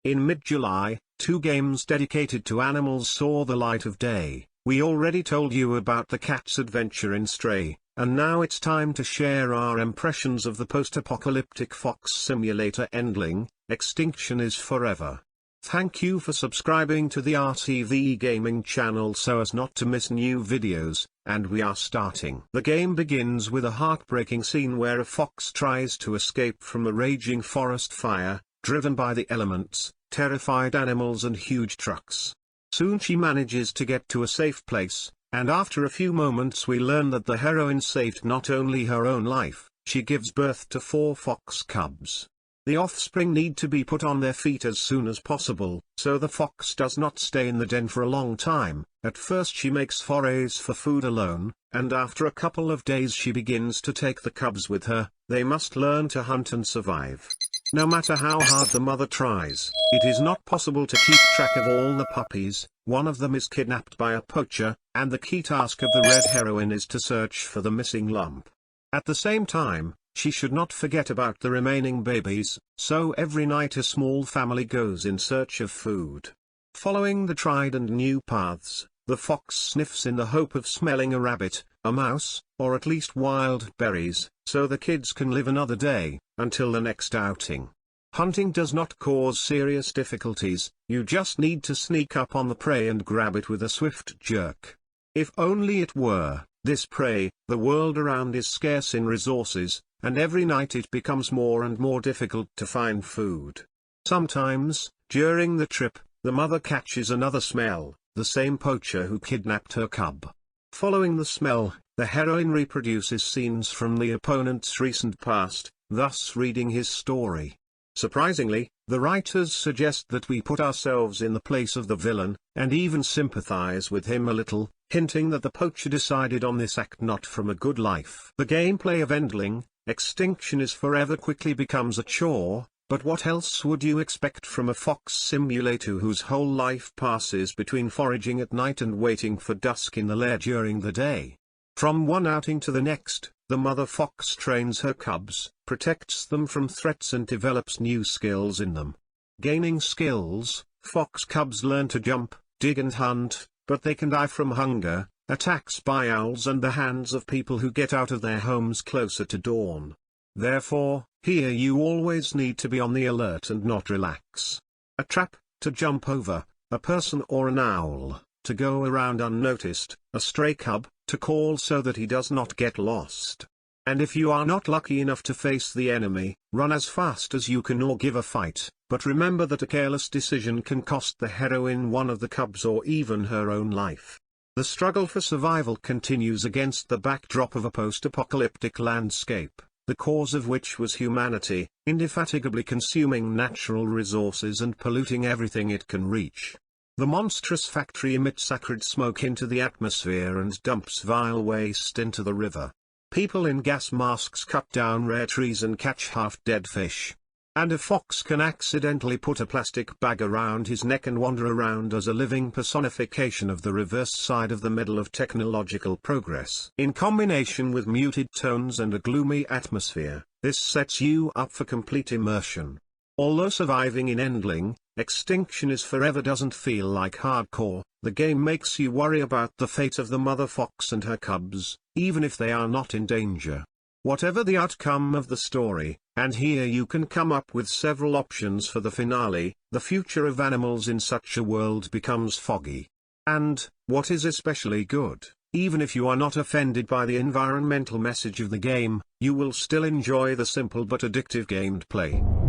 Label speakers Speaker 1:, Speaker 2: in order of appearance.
Speaker 1: In mid-July, 2 games dedicated to animals saw the light of day. We already told you about the cat's adventure in Stray, and now it's time to share our impressions of the post-apocalyptic fox simulator Endling, Extinction is Forever. Thank you for subscribing to the RTV Gaming channel so as not to miss new videos, and we are starting. The game begins with a heartbreaking scene where a fox tries to escape from a raging forest fire, driven by the elements, terrified animals and huge trucks. Soon she manages to get to a safe place, and after a few moments we learn that the heroine saved not only her own life, she gives birth to 4 fox cubs. The offspring need to be put on their feet as soon as possible, so the fox does not stay in the den for a long time. At first she makes forays for food alone, and after a couple of days she begins to take the cubs with her. They must learn to hunt and survive. No matter how hard the mother tries, it is not possible to keep track of all the puppies. One of them is kidnapped by a poacher, and the key task of the red heroine is to search for the missing lump. At the same time, she should not forget about the remaining babies, so every night a small family goes in search of food. Following the tried and new paths, the fox sniffs in the hope of smelling a rabbit, a mouse, or at least wild berries, so the kids can live another day, until the next outing. Hunting does not cause serious difficulties, you just need to sneak up on the prey and grab it with a swift jerk. If only it were this prey. The world around is scarce in resources, and every night it becomes more and more difficult to find food. Sometimes, during the trip, the mother catches another smell, the same poacher who kidnapped her cub. Following the smell, the heroine reproduces scenes from the opponent's recent past, thus reading his story. Surprisingly, the writers suggest that we put ourselves in the place of the villain, and even sympathize with him a little, hinting that the poacher decided on this act not from a good life. The gameplay of Endling, Extinction is Forever quickly becomes a chore, but what else would you expect from a fox simulator whose whole life passes between foraging at night and waiting for dusk in the lair during the day? From one outing to the next, the mother fox trains her cubs, protects them from threats and develops new skills in them. Gaining skills, fox cubs learn to jump, dig and hunt, but they can die from hunger, attacks by owls and the hands of people who get out of their homes closer to dawn. Therefore, here you always need to be on the alert and not relax. A trap, to jump over, a person or an owl, to go around unnoticed, a stray cub, to call so that he does not get lost. And if you are not lucky enough to face the enemy, run as fast as you can or give a fight, but remember that a careless decision can cost the heroine one of the cubs or even her own life. The struggle for survival continues against the backdrop of a post-apocalyptic landscape, the cause of which was humanity, indefatigably consuming natural resources and polluting everything it can reach. The monstrous factory emits acrid smoke into the atmosphere and dumps vile waste into the river. People in gas masks cut down rare trees and catch half-dead fish. And a fox can accidentally put a plastic bag around his neck and wander around as a living personification of the reverse side of the medal of technological progress. In combination with muted tones and a gloomy atmosphere, this sets you up for complete immersion. Although surviving in Endling, Extinction is Forever doesn't feel like hardcore, the game makes you worry about the fate of the mother fox and her cubs, even if they are not in danger. Whatever the outcome of the story, and here you can come up with several options for the finale, the future of animals in such a world becomes foggy. And, what is especially good, even if you are not offended by the environmental message of the game, you will still enjoy the simple but addictive gameplay.